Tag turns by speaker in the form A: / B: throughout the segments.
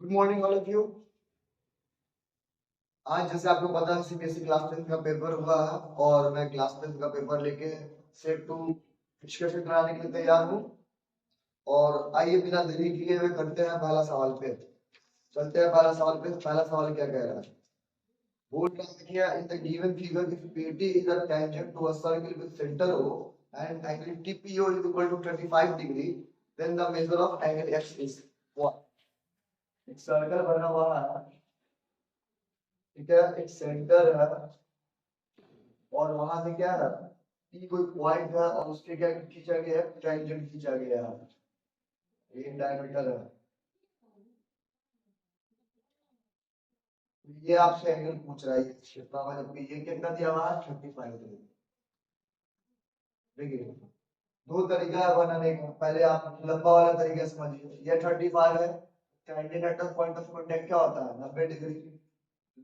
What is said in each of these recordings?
A: Good morning all of you. आज जैसे आपको पता है सीबीएसई क्लास 10 का पेपर हुआ है और मैं क्लास 10 का पेपर लेके सेट टू डिस्कशन कराने के लिए तैयार हूँ। और आइए बिना देरी किए हुए करते हैं पहला सवाल पे। चलते हैं पहला सवाल पे। पहला सवाल क्या कह रहा है? बोल रहा है कि in the given figure if PT is a tangent to a circle with center O and angle TPO is equal to 35 degree, then the measure of angle X is what? एक सर्कल बना हुआ है, ठीक है, एक centre है और वहां से क्या है, पी कोई पॉइंट है और उसके क्या खींचा गया है, टेंजेंट खींचा गया है, ये डायमीटर है। तो ये आपसे एंगल पूछ रहा है, कितना मतलब कि ये कितना दिया हुआ है, 35 डिग्री। देखिए दो तरीका है बनाने का। पहले आप लंबा वाला तरीका समझिए। ये 35 है, कैंडिडेट पॉइंट ऑफ कांटेक्ट क्या होता है, 90 डिग्री।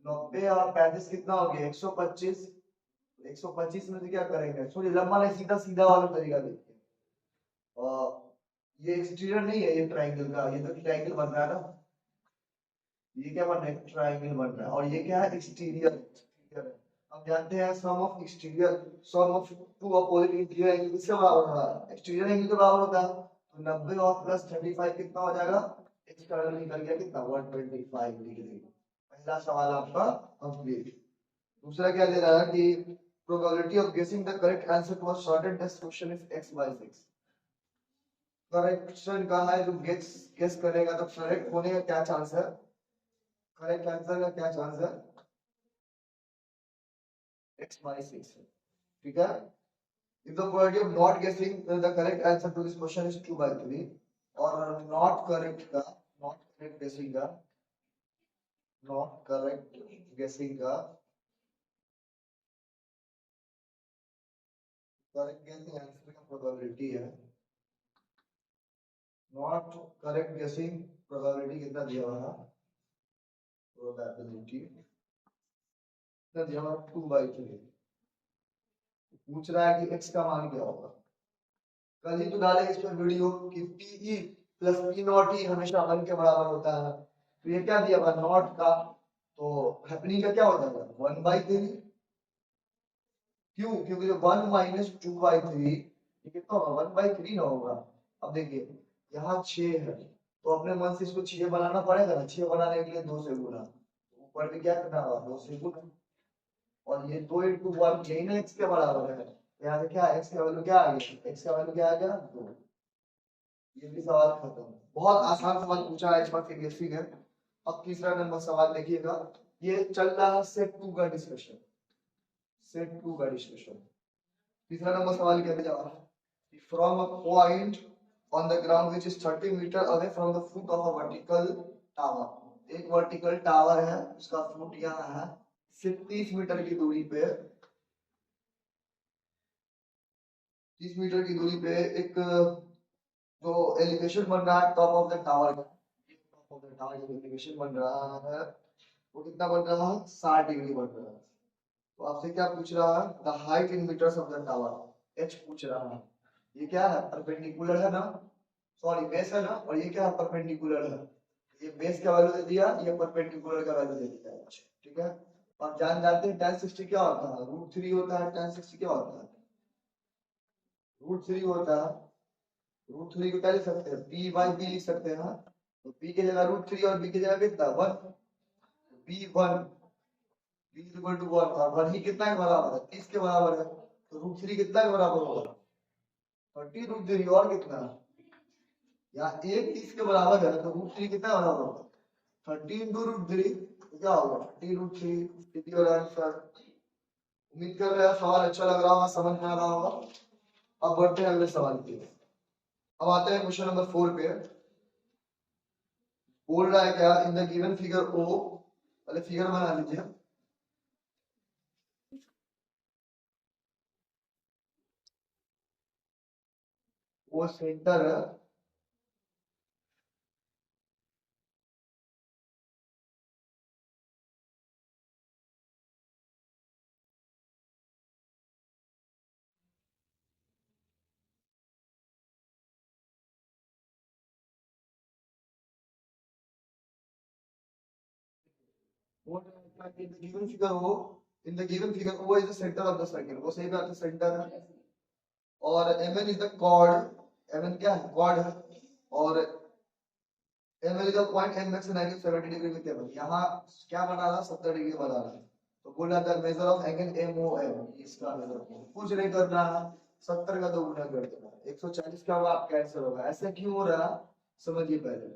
A: 90 और 35 कितना हो गया, 125। 125 में से क्या करेंगे, सॉरी लंबा नहीं, सीधा सीधा वाला तरीका देखिए। और ये एक्सटीरियर नहीं है, ये ट्राइंगल का, ये तो ट्राइंगल बन रहा है ना, ये क्या बन रहा है, ट्राइंगल बन रहा है। और ये क्या है, एक्सटीरियर। एक्सटीरियर है। हम जानते हैं sum of exterior, sum of two opposite interior angle किससे बराबर होगा, एक्सटीरियर एंगल के बराबर होता है। तो 90 और प्लस 35 कितना हो जाएगा, एक्सटर्नल निकल गया कितना, 125 डिग्री। पहला सवाल आपका कंप्लीट। दूसरा क्या दे रहा है कि probability of guessing the correct answer to a shorted test question is x/6। Correction का है, जो गेस करेगा तो करेक्ट होने का क्या चांस है, करेक्ट आंसर का क्या चांस है, x/6 है। ठीक है। if the probability of not guessing the correct answer to this question is 2/3, और not correct का, not correct guessing का, not correct guessing का, correct guessing आंसर का प्रोबेबिलिटी है, not correct guessing प्रोबेबिलिटी कितना दिया हुआ है, प्रोबेबिलिटी कितना दिया हुआ, 2/3। पूछ रहा है कि x का मान क्या होगा। कल ही तो डाले इस पर वीडियो कि पीई प्लस पी नॉट ई हमेशा 1 के बराबर होता है। तो ये क्या दिया हुआ नॉट का, तो हैपनिंग का क्या हो जाएगा, 1/3। क्यों, क्योंकि जो 1 माइनस 2/3 ये कितना होगा, 1/3 ना होगा। अब देखिए यहाँ 6 है, तो अपने मन से इसको 6 बनाना पड़ेगा ना, 6 बनाने के लिए 2 से गुना, ऊपर भी क्या करना होगा, 2 से गुना। और ये 2 इंटू 1 यही ना x के बराबर है। यहाँ से क्या x का वैल्यू क्या आ गया, x का वैल्यू क्या आ गया, 2। ये भी सवाल खत्म। बहुत आसान सवाल पूछा है इस बार सीबीएसई ने। अब तीसरा नंबर सवाल देखिएगा। ये चल रहा है सेट 2 का डिस्कशन, सेट 2 का डिस्कशन। तीसरा नंबर सवाल क्या दिया हुआ है, from a point on the ground which is 30 metre away from the foot of a vertical tower. एक वर्टिकल टावर है, उसका फुट यहाँ है, सिर्फ 30 मीटर की दूरी पे, 30 मीटर की दूरी पे एक जो एलिवेशन बन रहा है टॉप ऑफ द टावर का, टॉप ऑफ द टावर जो एलिवेशन बन रहा है वो कितना बन रहा है, 60 डिग्री बन रहा है। तो आपसे क्या पूछ रहा है, the height in metres of the tower, H पूछ रहा है। ये क्या है, परपेंडिकुलर है ना, सॉरी बेस है ना, और ये क्या है, परपेंडिकुलर है। ये बेस का वैल्यू दे दिया, ये परपेंडिकुलर का वैल्यू दे दिया, ठीक है। आप जानते हैं tan 60 क्या होता है, √3 होता है। tan 60 क्या होता है, √3 होता है। √3 को क्या लिख सकते हैं, p/b लिख सकते हैं ना। तो p की जगह √3 और b की जगह कितना, 1। b1 b इक्वल टू 1, और 1 ही कितना के बराबर है, 30 के बराबर है। तो √3 कितना के बराबर होगा, 30 √3 और कितना, या एक 30 के बराबर है तो √3 कितना बराबर होगा, 30 इंटू √3 क्या होगा, 30 √3 इज योर आंसर। उम्मीद कर रहे हैं सवाल अच्छा लग रहा होगा, समझ में आ रहा होगा। अब बढ़ते हैं अगले सवाल की। अब आते हैं क्वेश्चन नंबर 4 पे। बोल रहा है क्या, in the given figure O, पहले फिगर बना लीजिए। वो सेंटर है, what in the given figure O, in the given figure O is the center of the circle, वो सही बात है, सेंटर है, और mn is the chord, mn क्या है, chord है, और ml is the point mx and angle 70 degree with ml, यहाँ क्या बना रहा, 70 डिग्री बना रहा, तो बोल रहा था मेजर ऑफ एंगल MOM, इसका मेजर कुछ नहीं करना, 70 का 2 गुना कर देना, 140 का आप कैंसिल होगा, ऐसा क्यों हो रहा, समझिए पहले,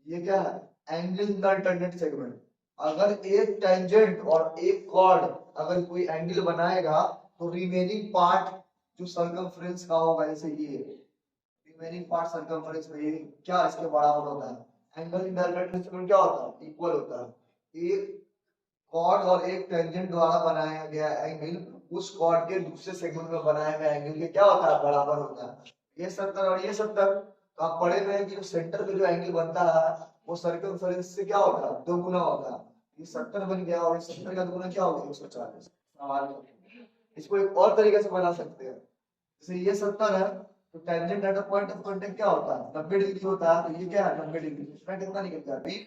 A: ये क्या है, angle in the alternate segment, अगर एक टेंजेंट और एक कॉर्ड अगर कोई एंगल बनाएगा तो रिमेनिंग पार्ट जो सर्कमफ्रेंस का होगा, जैसे ये रिमेनिंग पार्ट सर्कमफ्रेंस में ये क्या इसके बराबर होता है, angle in the alternate segment क्या होता है, इक्वल होता है, एक कॉर्ड और एक टेंजेंट द्वारा बनाया गया एंगल उस कॉर्ड के दूसरे सेगमेंट में बनाए गए एंगल के क्या होता है, बराबर होता है, ये 70 और ये 70, तो आप पढ़े हुए हैं कि जो सेंटर पे जो एंगल बनता है वो सर्कमफ्रेंस से क्या होता है, 2 गुना होता है, ये 70 बन गया और 70 का 2 गुना क्या हो गया, 140, सवाल में इसको एक और तरीके से बना सकते हैं, जैसे ये 70 है तो tangent at a point of contact क्या होता है, 90 डिग्री होता है, तो ये क्या है, 90 डिग्री, इसमें कितना निकल गया 20,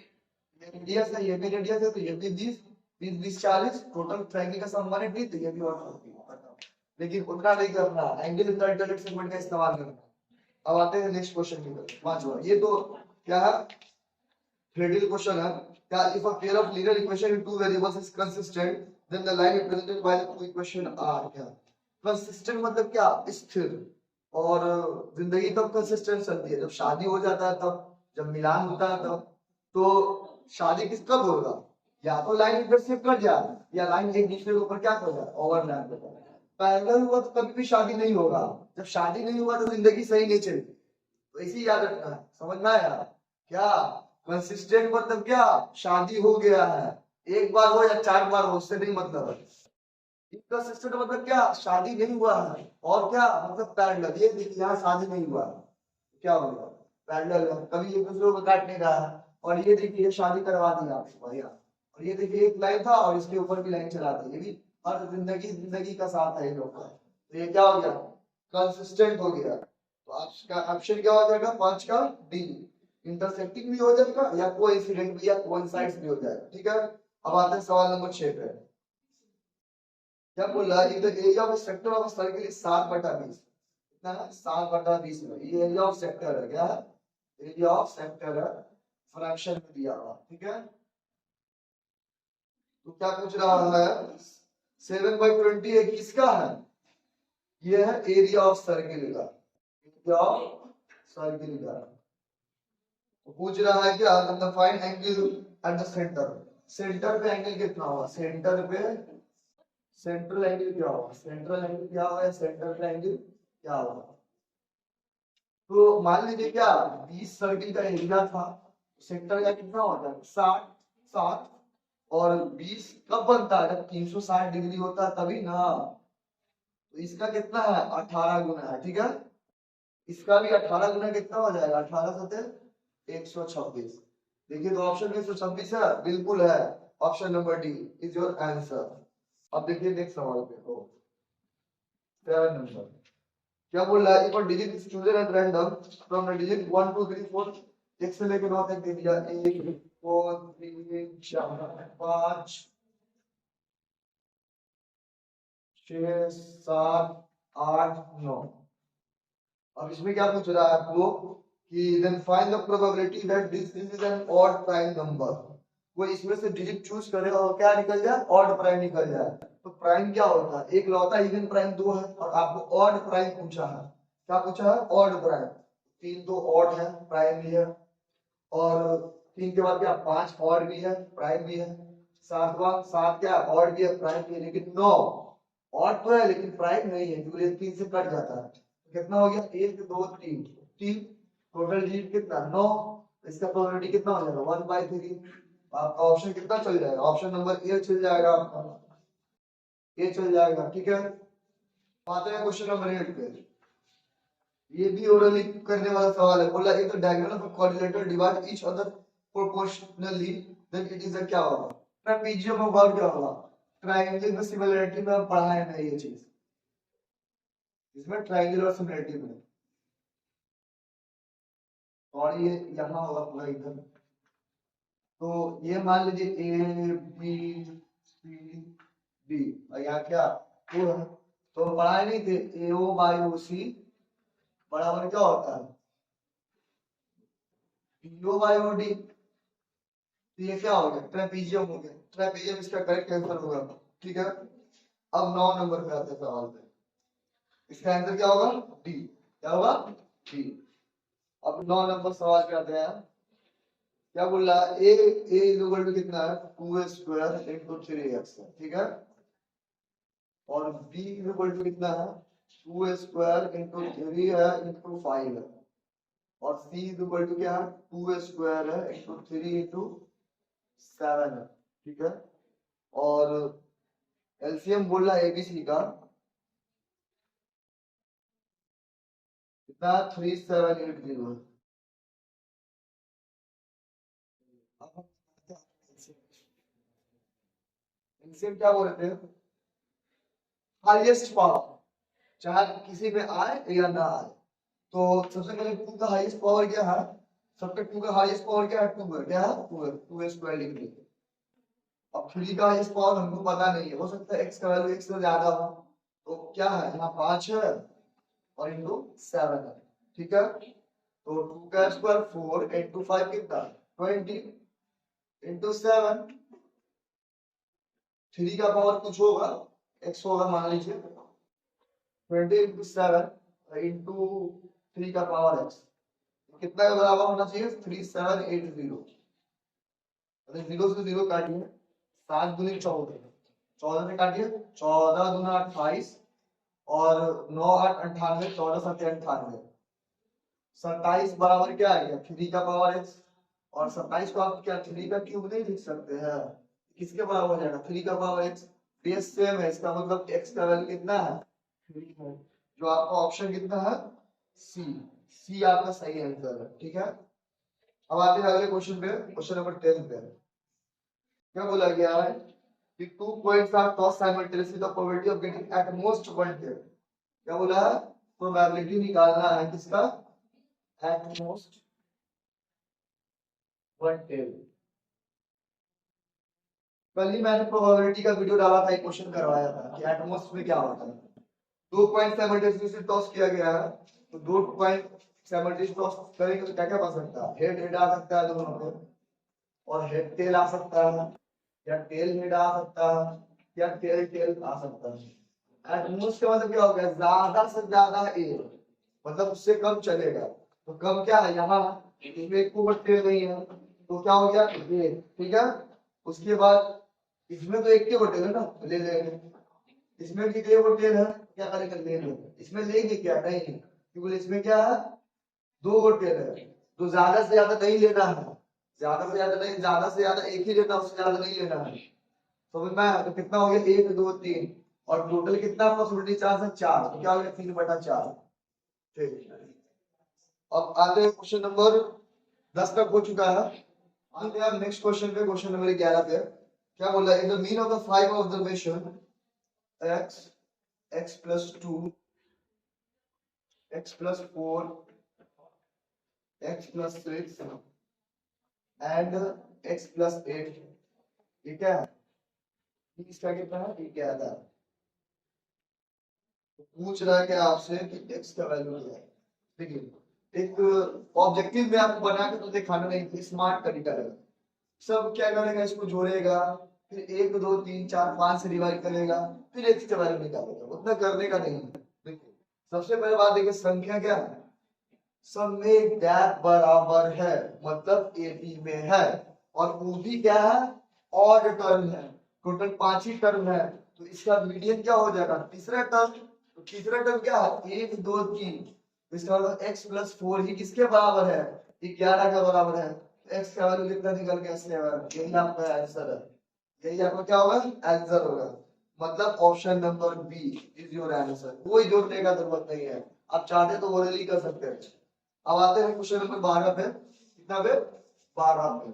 A: ये रेडियस है, ये भी रेडियस है, तो ये भी 20 20 20 40, टोटल ट्रायंगल का सम 180, तो ये भी 140, बताओ, लेकिन उतना नहीं करना, angle in the alternate segment का इस्तेमाल करना। अब आते हैं नेक्स्ट क्वेश्चन की तरफ, पांचवा, ये तो क्या है, थ्योरेटिकल क्वेश्चन है, क्या if a pair of linear equation in two variables is consistent then the line represented by the two equation are, क्या कंसिस्टेंट मतलब क्या, स्थिर, और जिंदगी कब कंसिस्टेंट चलती है, जब शादी हो जाता है तब, जब मिलान होता है तब, तो शादी किस कब होगा, या तो लाइन इधर से कट जाए या लाइन एक दूसरे के ऊपर क्या कर जाए, ओवरलैप कर जाए, पैरेलल हुआ तो कभी भी शादी नहीं होगा, जब शादी नहीं हुआ तो जिंदगी सही नहीं चलेगी, तो इसी याद रखना है, समझना है यार, क्या कंसिस्टेंट मतलब क्या, शादी हो गया है, एक बार हो या 4 बार हो उससे नहीं मतलब है, इनकंसिस्टेंट मतलब क्या, शादी नहीं हुआ है, और क्या मतलब पैरेलल, ये देखिए यहाँ शादी नहीं हुआ है, क्या होगा, पैरेलल है, कभी एक दूसरे को काट नहीं रहा है, और ये देखिए शादी करवा दी आपको भैया, और ये देखिए एक लाइन था और इसके ऊपर भी लाइन चला दी, ये भी हर जिंदगी जिंदगी का साथ है इन लोग का, तो ये क्या हो गया, कंसिस्टेंट हो गया, तो आपका ऑप्शन क्या हो जाएगा, 5 का डी, इंटरसेक्टिंग भी हो जाएगा या कोइंसिडेंट भी या कोइंसाइड्स भी हो जाएगा, ठीक है। अब आते हैं सवाल नंबर 6 पे, क्या बोल रहा है, इधर area of sector of circle is 7/20, कितना है, 7/20 में, ये एरिया ऑफ सेक्टर है, क्या है, एरिया ऑफ सेक्टर है, फ्रैक्शन में दिया हुआ, ठीक है, तो क्या पूछ रहा है, 7/20 है किसका है, ये है एरिया ऑफ सर्किल का, एरिया ऑफ सर्किल का, तो पूछ रहा है क्या, find angle at the centre, centre पे एंगल कितना होगा, सेंटर पे सेंट्रल एंगल क्या होगा, सेंट्रल एंगल क्या होगा, सेंटर पे एंगल क्या होगा, तो मान लीजिए क्या 20 सर्किल का एरिया था, सेंटर का कितना होता है 60, 7, और 20 कब बनता है, जब 360 डिग्री होता है तभी ना, तो इसका कितना है 18 गुना है, ठीक है, इसका भी 18 गुना कितना हो जाएगा, 18 सते 126, देखिए तो ऑप्शन में 126 है, बिल्कुल है, option number D is your answer. अब देखिए नेक्स्ट सवाल पे, तो 7 नंबर क्या बोल रहा है, if a digit is chosen at random from the digit 1 2 3 4, एक से लेकर 9 तक दे दिया, 1 2 3 4 5 6 7 8 9, अब इसमें क्या पूछ रहा है आपको कि then find the probability that this is an odd prime number, वो इसमें से डिजिट चूज करेगा और क्या निकल जाए, ऑड प्राइम निकल जाए, तो प्राइम क्या होता है, एक लौता इवन प्राइम 2 है और आपको ऑड प्राइम पूछा है, क्या पूछा है, ऑड प्राइम, 3 तो ऑड है, प्राइम भी है, और 3 के बाद क्या 5 ऑड भी है, प्राइम भी है, 7 क्या ऑड भी है, प्राइम भी है, लेकिन 9 ऑड तो है लेकिन प्राइम नहीं है क्योंकि 3 से कट जाता है, कितना हो गया 1 2 3 3, टोटल डिजिट कितना 9, इसका प्रोबेबिलिटी कितना हो जाएगा 1/3, आपका ऑप्शन कितना चल जाएगा, ऑप्शन नंबर ए चल जाएगा, आपका ए चल जाएगा, ठीक है। आते हैं क्वेश्चन नंबर 8 पे, ये भी ओरली करने वाला सवाल है, बोला if the diagonal of a quadrilateral divide each other proportionally then it is a क्या होगा, ट्रापेजियम ऑफ वर्ड क्या होगा, ट्रायंगल में सिमिलरिटी में हम पढ़ाए हैं ये चीज, इसमें ट्रायंगल और सिमिलरिटी में, और ये यहाँ होगा पूरा इधर, तो ये मान लीजिए ए बी सी डी, और यहाँ क्या ओ है, तो हम पढ़ाए नहीं थे ए ओ बाई ओ सी बराबर क्या होता है B O by O D. तो ये क्या हो गया ट्रेपीजियम हो गया, ट्रेपीजियम इसका करेक्ट आंसर होगा। ठीक है, अब 9 नंबर पे आते हैं सवाल पे। इसका आंसर क्या होगा डी, क्या होगा डी। अब 9 नंबर सवाल पे आते हैं। क्या बोल रहा है ए इक्वल टू कितना है 2 स्क्वायर इंटू 3x है, ठीक है। और बी इक्वल टू कितना है 2 स्क्वायर इंटू 3 है इंटू 5 है। और सी इक्वल टू क्या है 2 स्क्वायर है इंटू 3 इंटू 7 है, ठीक है। और एलसीएम बोल रहा है एबीसी का कितना 3780 है। एलसीएम क्या बोल रहे थे हाईएस्ट पावर, चाहे किसी में आए या ना आए। तो सबसे पहले 2 का हाईएस्ट पावर क्या है, सबके 2 का हाईएस्ट पावर क्या है 2 है, क्या है 2 है, 2 स्क्वायर लिख लीजिए। अब 3 का हाईएस्ट पावर हमको पता नहीं है, हो सकता है x का वैल्यू x से ज्यादा हो। तो क्या है यहाँ 5 है और इंटू 7 है, ठीक है। तो 2 का स्क्वायर 4 इंटू 5 कितना 20 इंटू 7, 3 का पावर कुछ होगा x होगा मान लीजिए 20 इंटू 7 इंटू 3 का पावर x कितना के बराबर होना चाहिए 3780। अरे 0 से 0 काटिए 7 दूनी 14, 14 से काटिए 14 दूना 28 और 9 8 98, 14 7 98, 27 बराबर क्या आ गया 3 का पावर x। और 27 को आप क्या 3 का क्यूब नहीं लिख सकते हैं, किसके बराबर हो जाएगा 3 का पावर x। बेस सेम है, इसका मतलब x का वैल्यू कितना है 3 है, जो आपका ऑप्शन कितना है सी, सी आपका सही आंसर है, ठीक है। अब आते हैं अगले क्वेश्चन पे, क्वेश्चन नंबर 10 पे। क्या बोला गया है कि 2 points are toss simultaneously the probability of getting at most 1 tail. क्या बोला है प्रोबेबिलिटी निकालना है किसका एट मोस्ट 1 टेल। कल ही मैंने प्रोबेबिलिटी का वीडियो डाला था, एक क्वेश्चन करवाया था कि एट मोस्ट में क्या होता है। 2 पॉइंट साइमल्टेनियसली टॉस किया गया है, तो 2 पॉइंट साइमल्टेनियसली टॉस करेंगे तो क्या क्या बन सकता है हेड हेड आ सकता है दोनों पे, और हेड टेल आ सकता है, या टेल हेड आ सकता है, या टेल टेल आ सकता है। एटमोस्ट का मतलब क्या हो गया ज्यादा से ज्यादा ए, मतलब उससे कम चलेगा। तो कम क्या है यहाँ इसमें एक को टेल नहीं है, तो क्या हो गया ए, ठीक है। उसके बाद इसमें तो एक के टेल है ना, ले लेंगे। इसमें भी एक टेल है, क्या करेंगे ले लेंगे। इसमें लेंगे क्या नहीं, क्योंकि इसमें क्या है 2 टेल है, तो ज्यादा से ज्यादा नहीं लेना है, ज्यादा से ज्यादा नहीं, ज्यादा से ज्यादा एक ही लेना, उससे ज्यादा नहीं लेना है। समझ में आया? तो कितना हो गया 1 2 3, और टोटल कितना पॉसिबिलिटी चांस है 4, तो क्या हो गया 3/4। ठीक, अब आते हैं क्वेश्चन नंबर 10 तक हो चुका है। आते हैं नेक्स्ट क्वेश्चन पे, क्वेश्चन नंबर 11 पे। क्या बोल रहा है in the mean of the 5 observation x x plus 2 x plus 4 x plus 6 and x plus 8, ठीक है। इसका कितना है ये क्या था, पूछ रहा है कि आपसे कि x का वैल्यू क्या है। देखिए एक ऑब्जेक्टिव में आपको बना के तो दिखाना नहीं, स्मार्ट तरीका है। सब क्या करेगा इसको जोड़ेगा, फिर 1 2 3 4 5 से डिवाइड करेगा, फिर x का वैल्यू निकालेगा, उतना करने का नहीं। देखिए सबसे पहले बात देखिए संख्या क्या है, सब में गैप बराबर है, मतलब ए बी में है, और वो भी क्या है ऑड टर्म है, टोटल 5 ही टर्म है। तो इसका मीडियन क्या हो जाएगा तीसरा टर्म। तो तीसरा टर्म क्या है 1 2 3, इसका मतलब x प्लस 4 ही किसके बराबर है 11 के बराबर है। x का वैल्यू कितना निकल गया 7, यही आपका आंसर है, यही आपका क्या होगा आंसर होगा। मतलब option number B is your answer, कोई जोड़ने का जरूरत नहीं है, आप चाहते तो ओरली कर सकते हैं। अब आते हैं क्वेश्चन नंबर 12 पे, कितना पे 12 पे।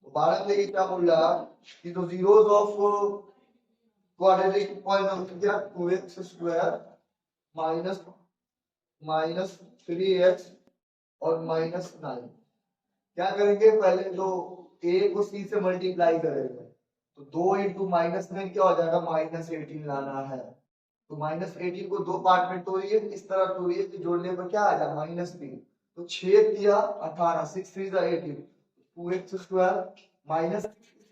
A: 12 पे क्या बोल रहा कि तो जीरोस ऑफ क्वाड्रेटिक पॉलिनोमियल क्या 2x square minus minus 3x और -9, क्या करेंगे, पहले तो ए को सी से मल्टीप्लाई करेंगे, तो 2 इंटू माइनस में क्या हो जाएगा, -18 लाना है। तो -18 को दो पार्ट में तोड़िए, इस तरह तोड़िए कि जोड़ने पर क्या आ जाए -3। तो 6 दिया 18, 6 3 18, 2x² माइनस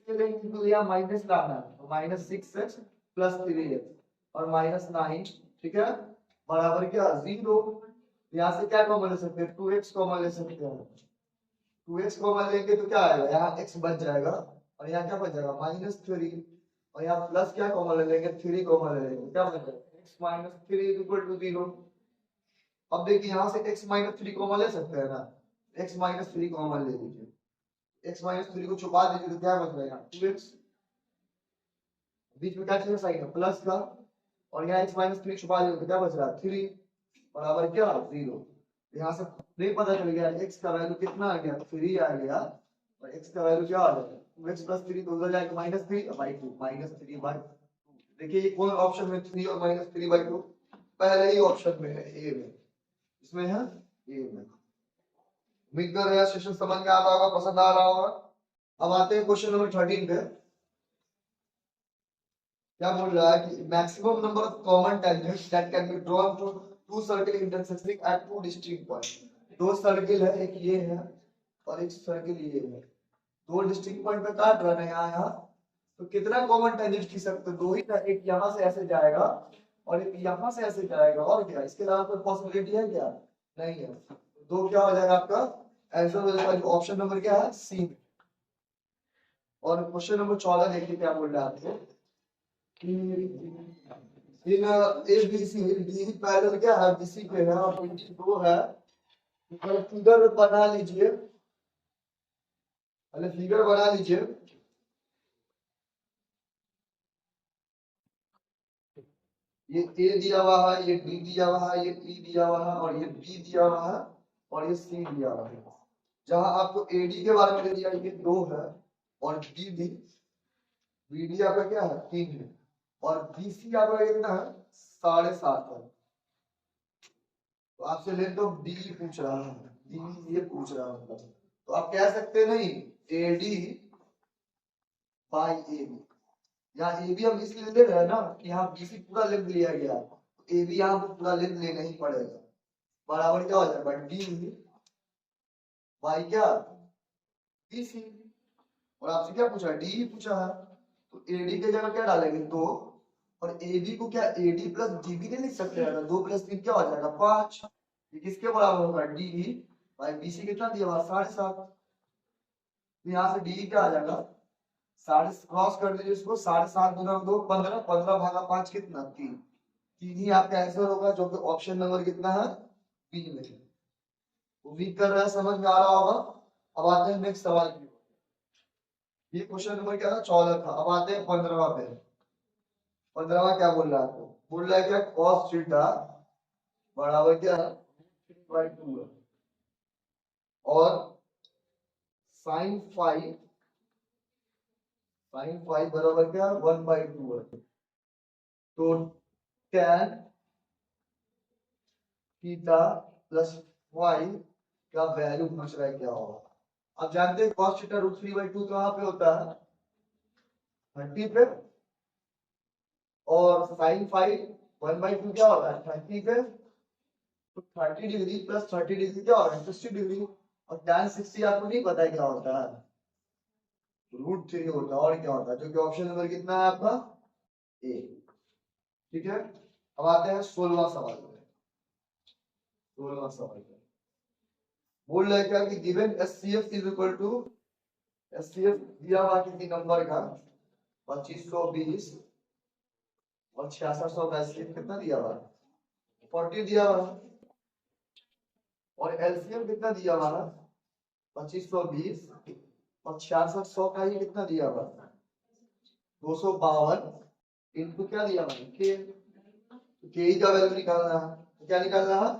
A: इंटू या माइनस लाना है, तो -6x प्लस 3x और -9, ठीक है, बराबर क्या 0। यहाँ से क्या कॉमन ले सकते हैं, 2x कॉमन ले सकते हैं। 2x कॉमन लेंगे तो क्या आएगा, यहाँ x बच जाएगा और यहाँ क्या बच जाएगा -3, और यहाँ प्लस क्या कॉमन ले लेंगे, 3 कॉमन ले लेंगे, क्या बच जाएगा x - 3 = 0। अब देखिए यहाँ से x - 3 कॉमन ले सकते हैं ना, x - 3 कॉमन ले लीजिए, x - 3 को छुपा दीजिए तो क्या बच जाएगा 2x, बीच में क्या चीज साइन है प्लस का, और यहाँ x - 3 छुपा दीजिए तो क्या बच रहा है 3 बराबर क्या 0। यहाँ से नहीं पता चल गया x का वैल्यू कितना आ गया, 3 आ गया, और x का वैल्यू क्या आ जाएगा 2x + 3, तो उधर जाएगा -3/2 -3/2। देखिए ये कौन ऑप्शन में 3 और -3/2, पहले ही ऑप्शन में है, ए में, इसमें है ए में। उम्मीद कर रहे हैं सेशन समझ में आ रहा होगा, पसंद आ रहा होगा। अब आते हैं क्वेश्चन नंबर 13 पे। क्या बोल रहा है कि maximum number of common tangents that can be drawn to two circle intersecting at two distinct point. दो सर्किल है, एक ये है और एक सर्किल ये है, दो डिस्टिंक्ट पॉइंट पे काट रहा है यहाँ, तो कितना कॉमन टेंजेंट खींच सकते, दो ही, एक यहाँ से ऐसे जाएगा और एक यहाँ से ऐसे जाएगा, और क्या इसके अलावा कोई पॉसिबिलिटी है क्या, नहीं है। दो क्या हो जाएगा आपका आंसर हो जाएगा ऑप्शन नंबर क्या है सी। और क्वेश्चन नंबर 14 देखिए क्या बोल रहा है आपको कि in A B C D parallel क्या है बीसी पे है और 22 है, फिगर बना लीजिए, पहले फिगर बना लीजिए। ये ए दिया हुआ है, ये डी दिया हुआ है, ये ई दिया हुआ है, और ये बी दिया हुआ है, और ये सी दिया हुआ है। जहां आपको एडी के बारे में दे दिया ये 2 है, और बीडी बीडी आपका क्या है 3 है, और बीसी आपका कितना है 7.5 है। तो आपसे लेंथ ऑफ डी पूछ रहा है, डी ये पूछ रहा है, मतलब तो आप कह सकते नहीं एडी बाई ए बी, यहाँ ए बी हम इसलिए ले रहे हैं ना कि यहाँ बीसी पूरा लेंथ लिया गया, तो ए बी यहाँ पे पूरा लेंथ लेना ही पड़ेगा, बराबर क्या हो जाएगा डी बाई क्या बीसी। और आपसे क्या पूछा डी पूछा है, तो एडी के जगह क्या डालेंगे 2, और एबी को क्या एडी प्लस डीबी नहीं लिख सकते हैं, 2 + 3 क्या हो जाएगा 5, ये किसके बराबर होगा डी बाई बीसी कितना दिया हुआ 7.5, तो यहाँ से डी क्या आ जाएगा 7.5 क्रॉस कर दीजिए इसको, 7.5 × 2 15, 15/5 कितना 3, 3 ही आपका आंसर होगा जो कि ऑप्शन नंबर कितना है बी में है। उम्मीद कर रहा है समझ में आ रहा होगा। अब आते हैं नेक्स्ट सवाल की, ये क्वेश्चन नंबर क्या था 14 था। अब आते हैं 15वां पे। 15वां क्या बोल रहा है आपको, बोल रहा है क्या cos थीटा बराबर क्या 3/2 है, और sin फाई बराबर क्या 1/2 है। तो tan थीटा प्लस फाई का वैल्यू पूछ रहा है क्या होगा। अब जानते हैं cos थीटा √3/2 कहाँ पे होता है 30 पे, और sin फाई 1/2 क्या होता है 30 पे, तो 30 डिग्री प्लस 30 डिग्री क्या होगा 60 डिग्री, और tan 60 आपको नहीं पता है क्या होता है, √3 होता है, और क्या होता है, जो कि ऑप्शन नंबर कितना है आपका ए। ठीक है, अब आते हैं 16वां सवाल पे। 16वां सवाल पे बोल रहा है क्या कि given HCF is equal to, HCF दिया हुआ किसी नंबर का 2520 और 6600 का एचसीएफ कितना दिया हुआ 40 दिया हुआ, और एलसीएम कितना दिया हुआ 2520 और 6600 का ही कितना दिया हुआ 252 इनटू क्या दिया हुआ के का वैल्यू निकालना है, तो क्या निकालना है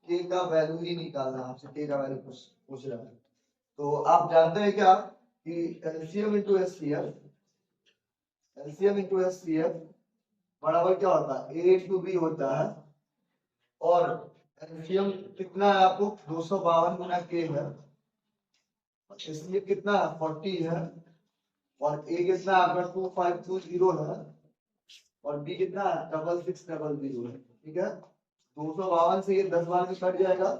A: के का वैल्यू ही निकालना है, आपसे के का वैल्यू पूछ रहा है। तो आप जानते हैं क्या कि एलसीएम इंटू एचसीएफ बराबर क्या होता है ए इंटू बी होता है, और एलसीएम कितना है आपको 252 गुना के है, इसलिए कितना 40 है और ए कितना आपका 2520 है और बी कितना 6600 है। ठीक है, 252 से ये 10 बार में कट जाएगा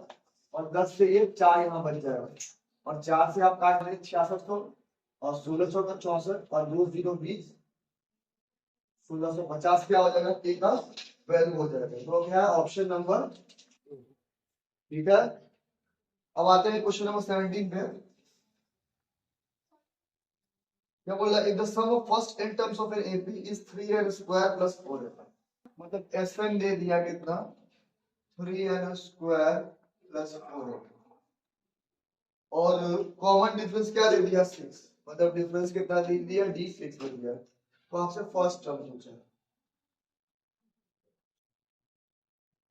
A: और 10 से ये 4 यहाँ बच जाएगा और 4 से आप काट रहे 6600 और 1600 का 64 और 2 0 20 1650 क्या हो जाएगा के का वैल्यू हो जाएगा। तो क्या है ऑप्शन नंबर। ठीक है, अब आते हैं क्वेश्चन नंबर 17 पे। क्या बोल रहा है, if the sum of first n terms of an AP is 3n square plus 4n, मतलब sn दे दिया कितना 3n स्क्वायर प्लस 4n और कॉमन डिफरेंस क्या दे दिया 6, मतलब डिफरेंस कितना दे दिया d6 दे दिया। तो आपसे फर्स्ट टर्म पूछा है,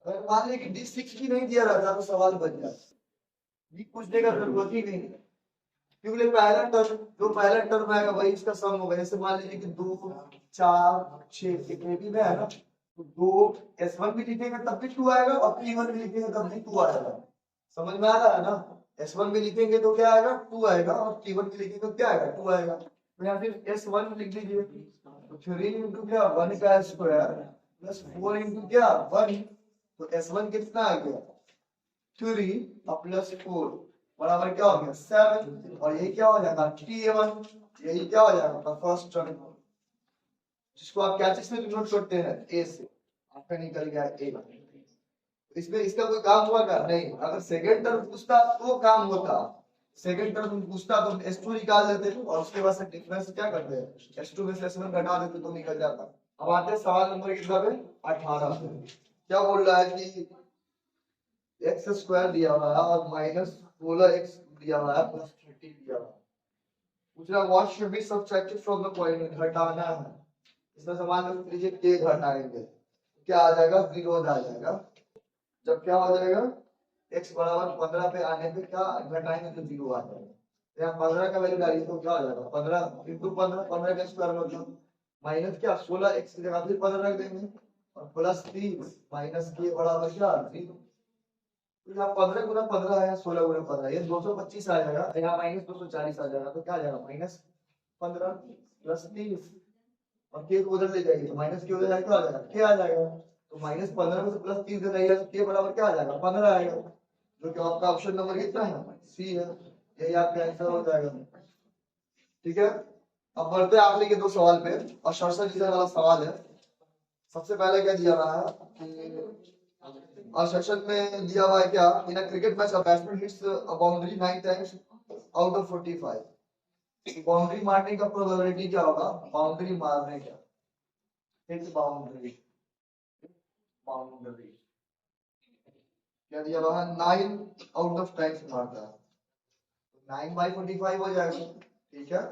A: अगर मान लीजिए कि d6 भी नहीं दिया रहता तो सवाल बन जाता, ये पूछने का जरूरत ही नहीं है क्योंकि पहला टर्म जो पहला टर्म आएगा वही इसका सम होगा। जैसे मान लीजिए कि 2 4 6 एक एबी में है ना, तो 2 s1 भी लिखेंगे तब भी 2 आएगा और p1 भी लिखेंगे तब भी 2 आएगा। समझ में आ रहा है ना, s1 भी लिखेंगे तो क्या आएगा 2 आएगा और p1 भी लिखेंगे तो क्या आएगा 2 आएगा। तो यहाँ फिर s1 लिख दीजिए, तो 3 इंटू क्या 1 का स्क्वायर प्लस 4 इंटू क्या 1, तो s1 कितना आ गया 3 और प्लस 4 बराबर क्या हो गया 7 और ये क्या हो जाएगा t1, यही क्या हो जाएगा आपका फर्स्ट टर्म, जिसको आप क्या चीज से डिनोट करते हैं a से, आपका निकल गया a। इसमें इसका कोई काम हुआ क्या नहीं, अगर सेकंड टर्म पूछता तो काम होता, सेकंड टर्म पूछता तो s2 निकाल देते और उसके बाद से डिफरेंस क्या करते हैं s2 में से s1 घटा देते तो निकल जाता। अब आते हैं सवाल नंबर कितना पे 18 पे। क्या बोल रहा है कि एक्स स्क्वायर दिया हुआ है और माइनस 16x दिया हुआ है प्लस 30 दिया हुआ है। पूछ रहा what should be subtracted from the point, घटाना है। इसमें समान रूप लीजिए के घटाएंगे क्या आ जाएगा 0 आ जाएगा। जब क्या हो जाएगा x बराबर 15 पे आने पे क्या घटाएंगे तो 0 आ जाएगा। तो यहाँ 15 का वैल्यू डालिए तो क्या हो जाएगा 15 इंटू 15, 15 का स्क्वायर मतलब माइनस क्या 16x की जगह फिर 15 रख देंगे और प्लस 30 माइनस के बराबर क्या 0। तो यहाँ 15 गुना 15 है 16 गुना 15 ये 225 आ जाएगा, यहाँ माइनस 240 आ जाएगा, तो क्या आ जाएगा माइनस 15 प्लस 30 और के को उधर ले जाएंगे तो माइनस के उधर जाएगा क्या आ जाएगा के आ जाएगा। तो माइनस 15 में से प्लस 30 दे जाएगा तो के बराबर क्या आ जाएगा 15 आएगा, जो कि आपका ऑप्शन नंबर कितना है सी है, यही आपका आंसर हो जाएगा। ठीक है, अब बढ़ते हैं आखिरी के दो सवाल पे और शॉर्ट डिजाइन वाला सवाल है। सबसे पहले क्या दिया रहा है कि और सेक्शन में दिया हुआ है क्या in a cricket match a batsman hits a boundary 9 times out of 45, boundary मारने का प्रोबेबिलिटी क्या होगा, बाउंड्री मारने का हिट बाउंड्री, बाउंड्री क्या दिया हुआ है 9 आउट ऑफ टाइम्स मारता है, 9/45 हो जाएगा। ठीक है,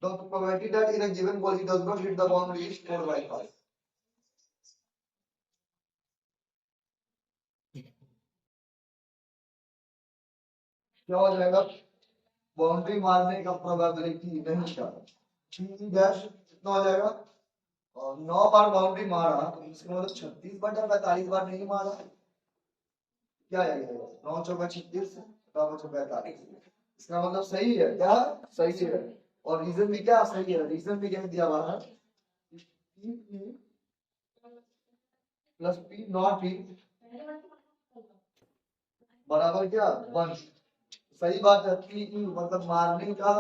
A: तो probability that in a given ball he does not hit the boundary is 4/5। क्या हो जाएगा बाउंड्री मारने का प्रोबेबिलिटी नहीं क्या डैश कितना हो जाएगा और 9 बार बाउंड्री मारा तो इसका मतलब 36/45 बार नहीं मारा, क्या आएगा 9 चौका 36 9 चौका 45, इसका मतलब सही है क्या सही है। और रीजन भी क्या सही है, रीजन भी क्या दिया हुआ है प्लस पी नॉट पी बराबर क्या 1, सही बात है पी मतलब मारने का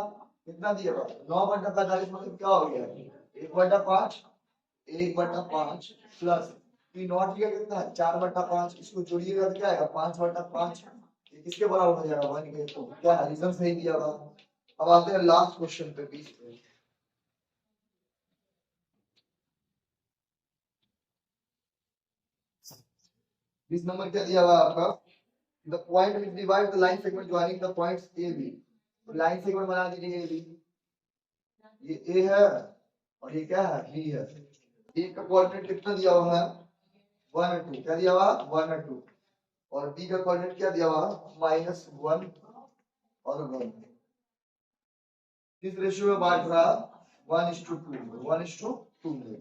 A: कितना दिया हुआ 9/45 मतलब क्या हो गया 1/5 1/5 प्लस पी नॉट दिया कितना है 4/5, इसको जोड़िएगा तो क्या आएगा 5/5, ये किसके बराबर हो जाएगा 1 के, तो क्या रीजन सही दिया हुआ। अब आते हैं लास्ट क्वेश्चन पे 20 पे। 20 नंबर क्या दिया हुआ है आपका the point which divide the line segment joining the points A B, line segment बना दीजिए ए बी, ये ए है और ये क्या है बी है, ए का कोऑर्डिनेट कितना दिया हुआ है 1 और 2, क्या दिया हुआ 1 और 2 और बी का कोऑर्डिनेट क्या दिया हुआ -1 और 1, किस रेशियो में बांट रहा 1:2 1:2 में।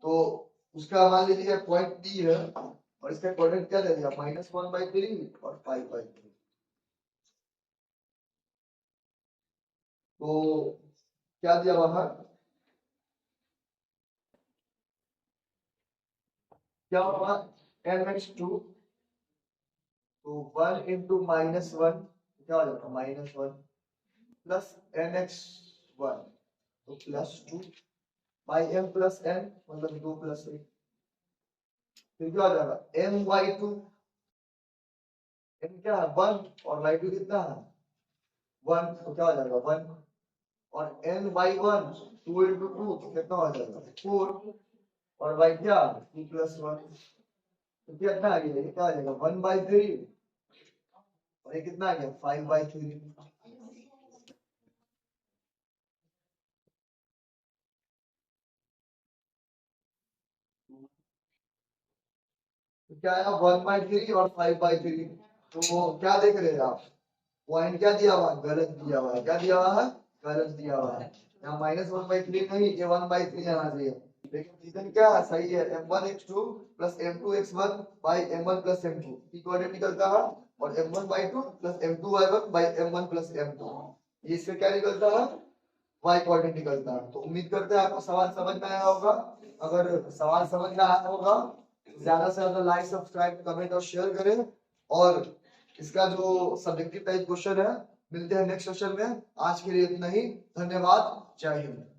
A: तो उसका मान लीजिए पॉइंट डी है और इसका कोऑर्डिनेट क्या दे दिया -1/3 और 5/3, तो क्या दिया हुआ है, क्या होगा mx2, तो 1 इंटू -1 क्या हो जाएगा -1 प्लस nx1 तो +2 बाई m प्लस n मतलब 2 + 3, फिर क्या हो जाएगा my2, m क्या है 1 और y2 कितना है 1, तो क्या हो जाएगा 1 और n/1 2 इंटू 2 तो कितना हो जाएगा 4 और y क्या 2 + 1 तो कितना आ गया, ये क्या आ जाएगा 1/3 और ये कितना आ गया 5/3। तो क्या आया 1/3 और 5/3। तो वो क्या देख रहे हैं आप, पॉइंट क्या दिया हुआ है गलत दिया हुआ है, क्या दिया हुआ है गलत दिया हुआ है, यहाँ -1/3 नहीं ये 1/3 आना चाहिए, लेकिन रीजन क्या है सही है m1x2 plus m2x1 by m1 plus m2 equal निकलता है और m1/2 plus m2y1 by m1 plus m2 ये इससे क्या निकलता है y कोऑर्डिनेट निकलता है। तो उम्मीद करते हैं आपको सवाल समझ में आया होगा, अगर सवाल समझ में आया होगा तो ज्यादा से ज्यादा लाइक सब्सक्राइब कमेंट और शेयर करें, और इसका जो सब्जेक्टिव टाइप क्वेश्चन है मिलते हैं नेक्स्ट सेशन में, आज के लिए इतना ही, धन्यवाद, जय हिंद।